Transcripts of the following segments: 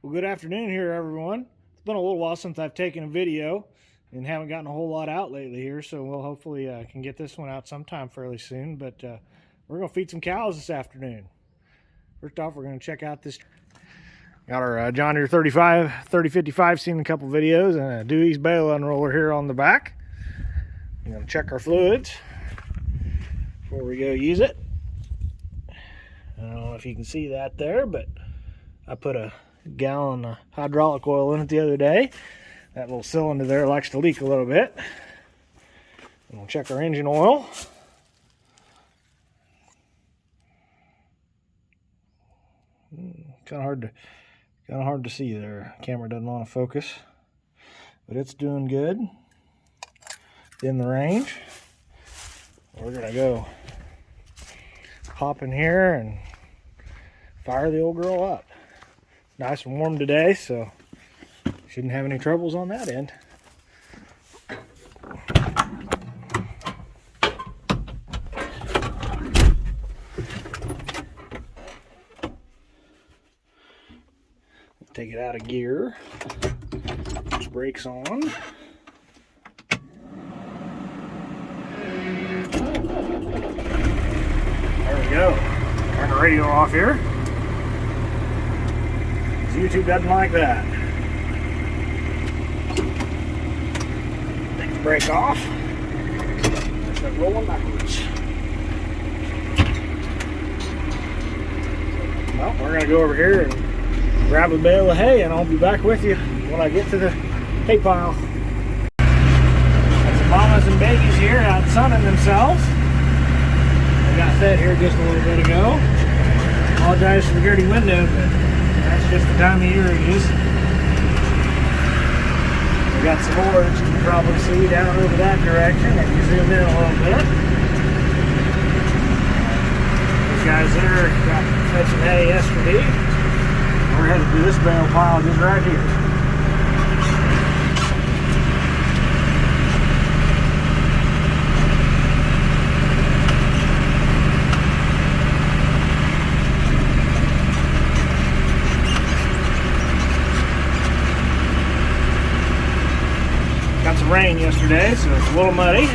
Well, good afternoon here, everyone. It's been a little while since I've taken a video and haven't gotten a whole lot out lately here, so we'll hopefully can get this one out sometime fairly soon. But we're going to feed some cows this afternoon. First off, we're going to check out this. Got our John Deere 3055, seen a couple videos, and a DewEze bale unroller here on the back. I'm going to check our fluids before we go use it. I don't know if you can see that there, but I put a gallon of hydraulic oil in it the other day. That little cylinder there likes to leak a little bit. And we'll check our engine oil. Kind of hard to see there. Camera doesn't want to focus, but it's doing good. In the range. We're gonna go hop in here and fire the old girl up. Nice and warm today, so shouldn't have any troubles on that end. Take it out of gear. Push brakes on. There we go. Turn the radio off here. YouTube doesn't like that. Take the brake off. Start rolling backwards. Well, we're going to go over here and grab a bale of hay, and I'll be back with you when I get to the hay pile. Got some mamas and babies here out sunning themselves. They got fed here just a little bit ago. Apologize for the dirty window, but that's just the time of year it is. We got some more that you can probably see down over that direction if you zoom in a little bit. These guys there got fed some hay yesterday. We're headed to this bale pile just right here. Got some rain yesterday, so it's a little muddy.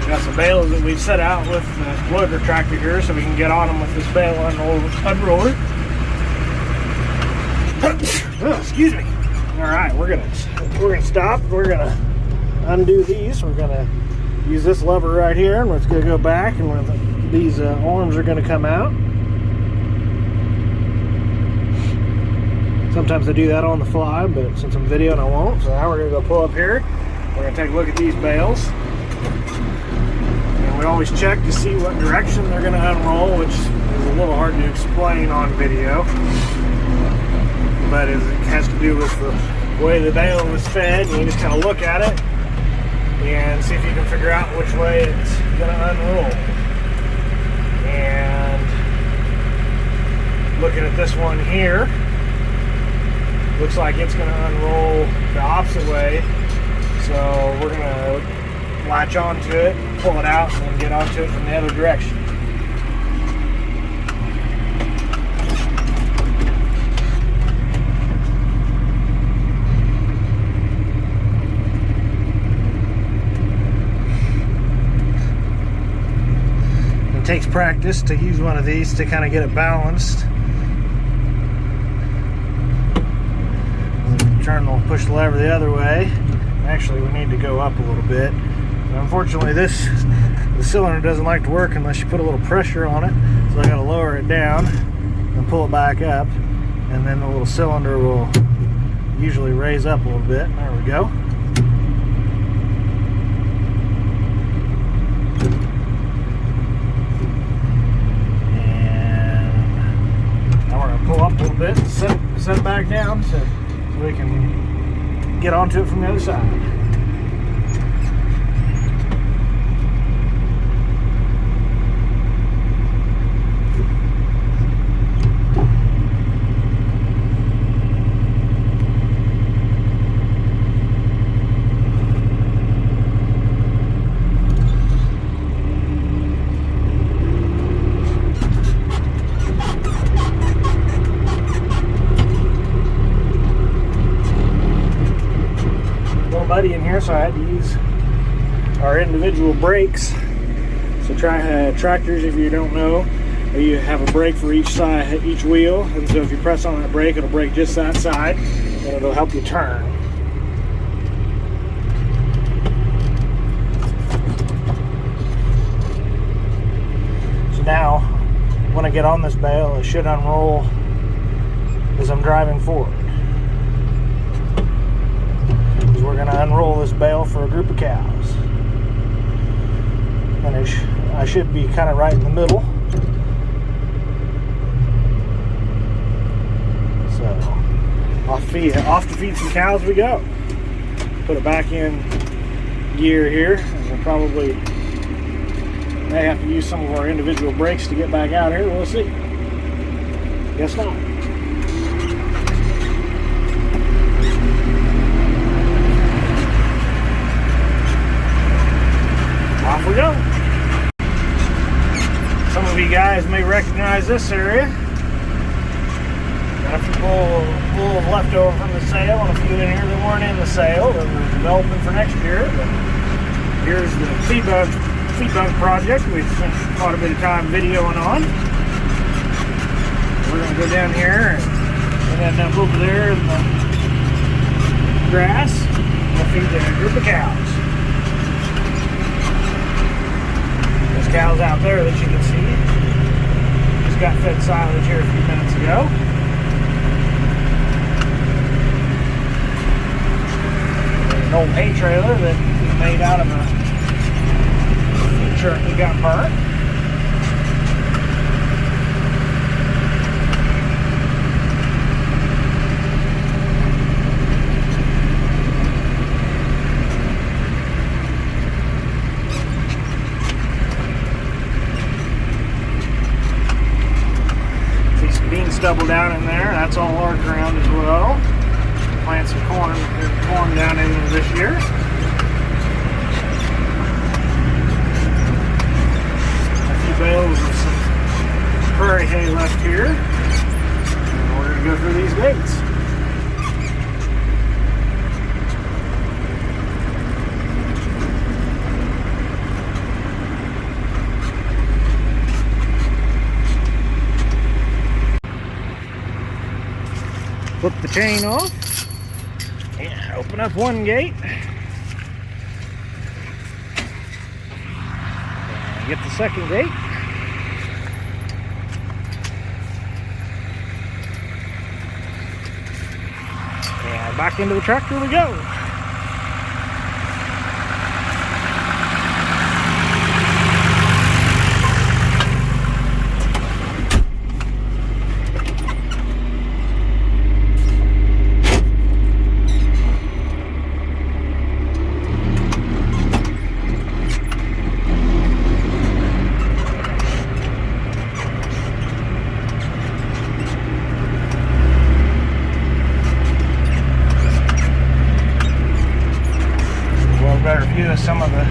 Got some bales that we've set out with the loader tractor here, so we can get on them with this bale unroller. Oh, excuse me. All right, we're gonna stop. We're gonna undo these. We're gonna use this lever right here, and it's gonna go back, and these arms are gonna come out. Sometimes I do that on the fly, but since I'm videoing, I won't. So now we're gonna go pull up here. We're gonna take a look at these bales. And we always check to see what direction they're gonna unroll, which is a little hard to explain on video. But it has to do with the way the bale was fed. You just kind of look at it and see if you can figure out which way it's gonna unroll. And looking at this one here, looks like it's going to unroll the opposite way, so we're going to latch onto it, pull it out, and then get onto it from the other direction. It takes practice to use one of these to kind of get it balanced. We'll push the lever the other way. Actually, we need to go up a little bit. But unfortunately, the cylinder doesn't like to work unless you put a little pressure on it. So I got to lower it down and pull it back up, and then the little cylinder will usually raise up a little bit. There we go. And now we're going to pull up a little bit and set it back down so we can get onto it from the other side. here, so I had to use our individual brakes. So tractors, if you don't know, you have a brake for each side, each wheel, and so if you press on that brake, it'll brake just that side, and it'll help you turn. So now, when I get on this bale, it should unroll as I'm driving forward. Because we're going to unroll this bale for a group of cows. And I should be kind of right in the middle. So, off to feed some cows we go. Put it back in gear here, and we'll probably may have to use some of our individual brakes to get back out here. We'll see. Guess not. Off we go. Some of you guys may recognize this area. Got a few bull left over from the sale, and a few in here that weren't in the sale that we're developing for next year. But here's the feed bug project we've spent quite a bit of time videoing on. We're going to go down here and end up over there in the grass. We'll feed a group of cows. There's cows out there that you can see. Just got fed silage here a few minutes ago. There's an old hay trailer that we made out of a truck that got burnt. See some bean stubble down in there. That's all our ground as well. Plant some corn down in there this year. Bales of some prairie hay left here, and we're going to go through these gates. Flip the chain off and open up one gate. And get the second gate. Back into the tractor we go. Better view of some of the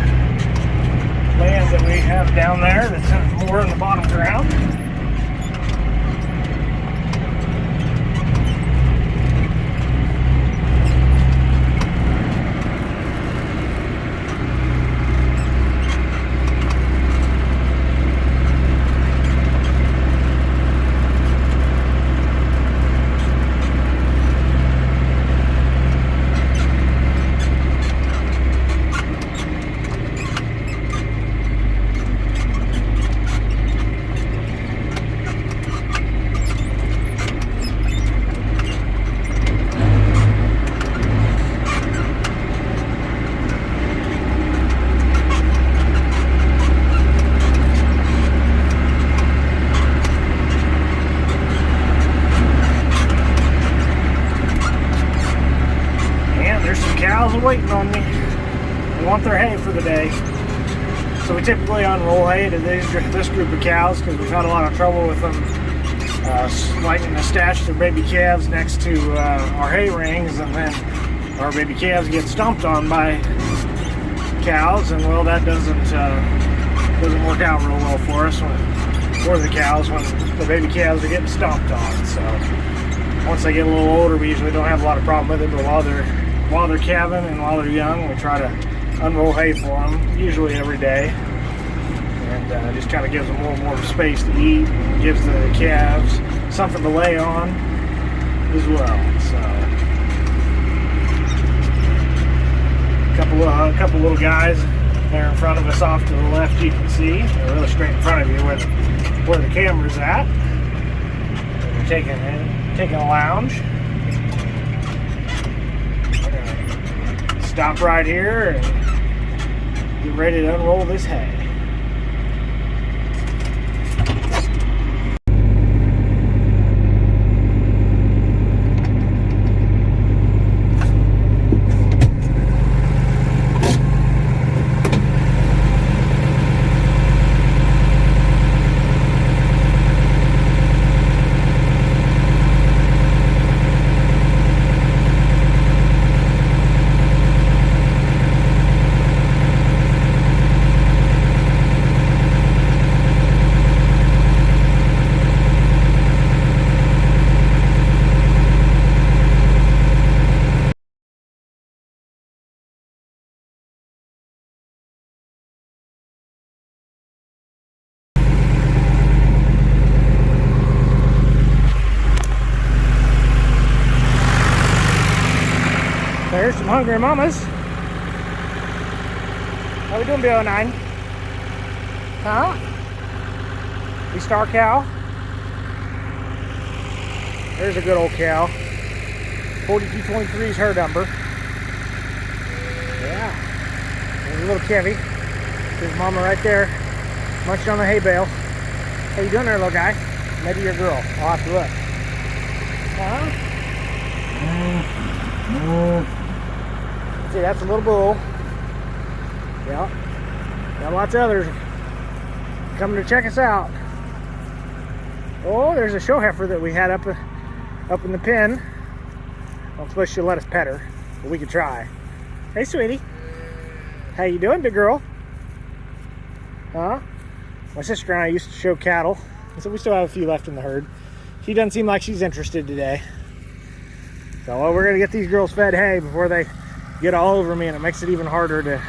land that we have down there that's more in the bottom ground. Cows are waiting on me. They want their hay for the day. So we typically unroll hay to this group of cows because we've had a lot of trouble with them liking to stash their baby calves next to our hay rings, and then our baby calves get stomped on by cows, and well, that doesn't work out real well for us for the cows when the baby calves are getting stomped on. So once they get a little older, we usually don't have a lot of problem with it, but while they're while they're calving and while they're young, we try to unroll hay for them, usually every day. And just kind of gives them a little more space to eat, and gives the calves something to lay on as well. So, a couple little guys there in front of us off to the left, you can see. They're really straight in front of you where the camera's at. They're taking a lounge. We're gonna stop right here and get ready to unroll this hay. There's some hungry mamas. How we doing, Bill 9? Huh? We star cow. There's a good old cow. 4223 is her number. Yeah. There's a little Kevy. There's mama right there, munching on the hay bale. How you doing there, little guy? Maybe your girl. I'll have to look. Huh? See, that's a little bull. Yeah. Got lots of others coming to check us out. Oh, there's a show heifer that we had up in the pen. I don't suppose she'll let us pet her, but we could try. Hey, sweetie. How you doing, big girl? Huh? My sister and I used to show cattle, so we still have a few left in the herd. She doesn't seem like she's interested today. So, well, we're gonna get these girls fed hay before they get all over me, and it makes it even harder to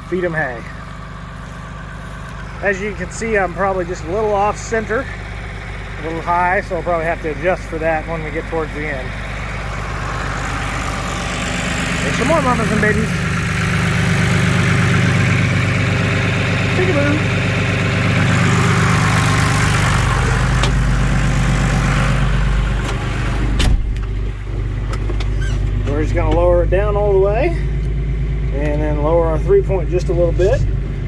feed them hay. As you can see, I'm probably just a little off center, a little high, so I'll probably have to adjust for that when we get towards the end. There's some more mamas and babies. Peekaboo. We're just going to lower it down all the way and then lower our 3-point just a little bit,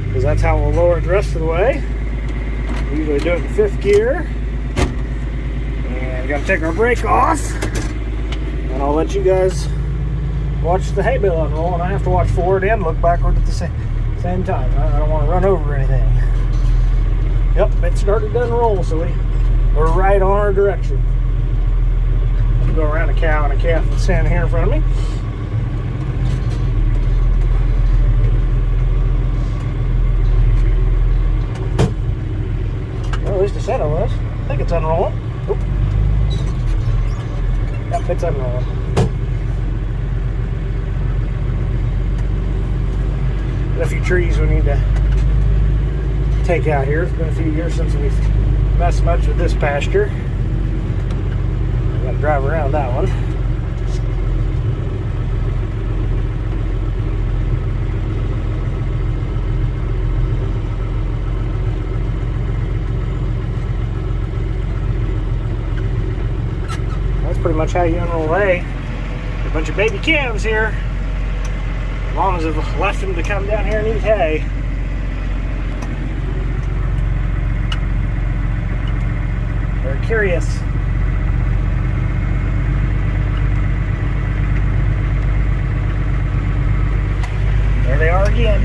because that's how we'll lower it the rest of the way. We usually do it in 5th gear. And we're going to take our brake off, and I'll let you guys watch the hay bale unroll, and I have to watch forward and look backward at the same time. I don't want to run over anything. Yep, it started to unroll, so we're right on our direction. Go around a cow and a calf that's standing here in front of me. Well, at least I said I was. I think it's unrolling. Oop. Yep, it's unrolling. Got a few trees we need to take out here. It's been a few years since we've messed much with this pasture. Drive around that one. That's pretty much how you unroll hay. A bunch of baby calves here. As long as I've left them to come down here and eat hay. They're curious. There they are again.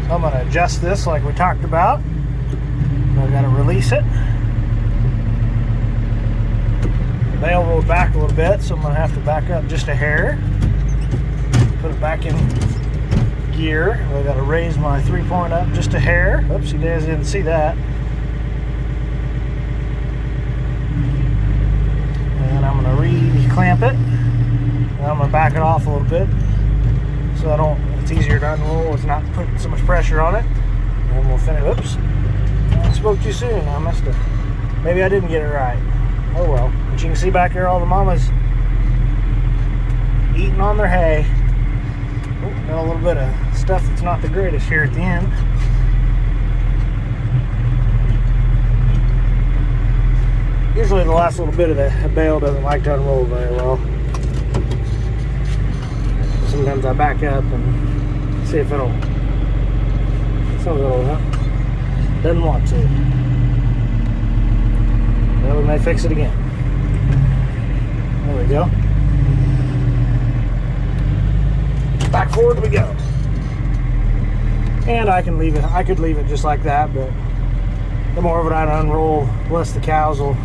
So I'm going to adjust this like we talked about. I've got to release it. bale rolled back a little bit, so I'm gonna have to back up just a hair. Put it back in gear. I gotta raise my 3-point up just a hair. Oops, you guys didn't see that. And I'm gonna re-clamp it. And I'm gonna back it off a little bit so it's easier to unroll. It's not putting so much pressure on it. And we'll finish. Oops, I spoke too soon. I messed up. Maybe I didn't get it right. Oh well. But you can see back there all the mamas eating on their hay. Oh, got a little bit of stuff that's not the greatest here at the end. Usually the last little bit of the bale doesn't like to unroll very well. Sometimes I back up and see if it'll. Some of it'll doesn't want to. Well, we may fix it again. There we go. Back forward we go. And I can leave it. I could leave it just like that, but the more of it I unroll, less the cows will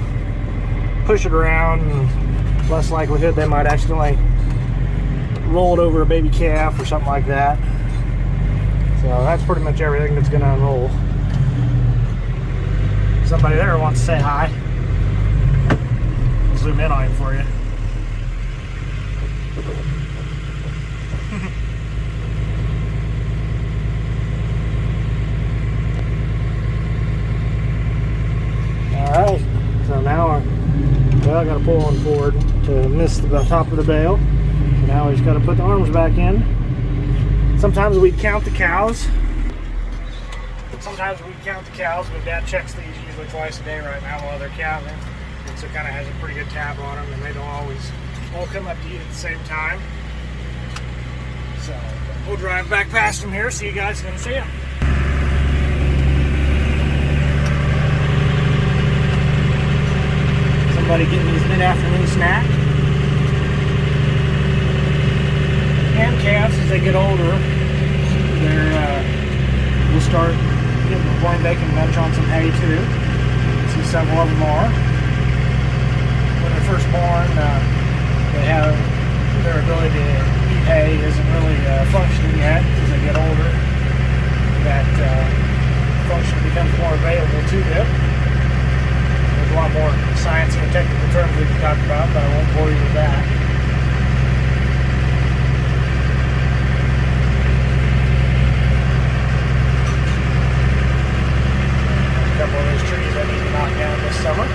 push it around, and less likelihood they might accidentally roll it over a baby calf or something like that. So that's pretty much everything that's going to unroll. Somebody there wants to say hi. I'll zoom in on him for you. Alright, so now I got to pull on forward to miss the top of the bale. So now we just got to put the arms back in. Sometimes we count the cows. Sometimes we count the cows, but Dad checks these usually twice a day right now while they're calving. And so it kind of has a pretty good tab on them, and they don't always all come up to eat at the same time. So we'll drive back past them here so you guys can see them. Somebody getting his mid-afternoon snack. And calves, as they get older, we'll start getting them born. They can munch on some hay too. See several of them are. When they're first born, they have their ability to eat hay isn't really functioning yet. As they get older, that function becomes more available to them. There's a lot more science and technical terms we can talk about, but I won't bore you with that. A couple of those trees I need to knock down this summer.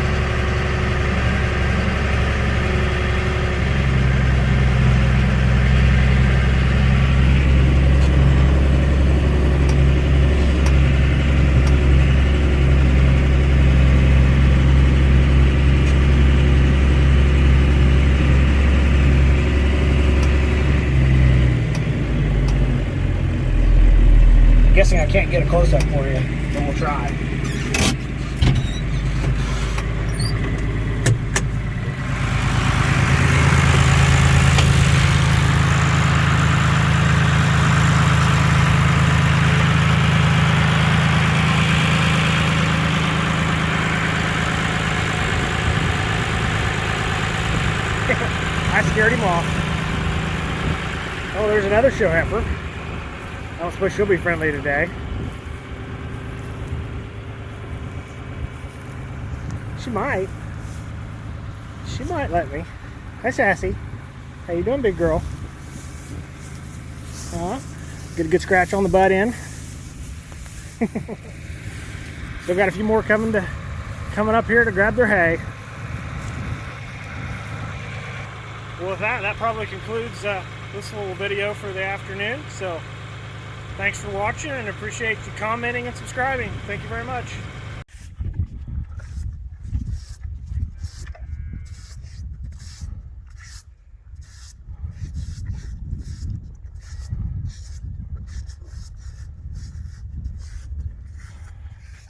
Guessing I can't get a close-up for you, but we'll try. I scared him off. Oh, there's another show heifer. I don't suppose she'll be friendly today. She might. She might let me. Hi, Sassy. How you doing, big girl? Get a good scratch on the butt end. Still got a few more coming up here to grab their hay. Well, with that probably concludes this little video for the afternoon. So thanks for watching, and appreciate you commenting and subscribing. Thank you very much.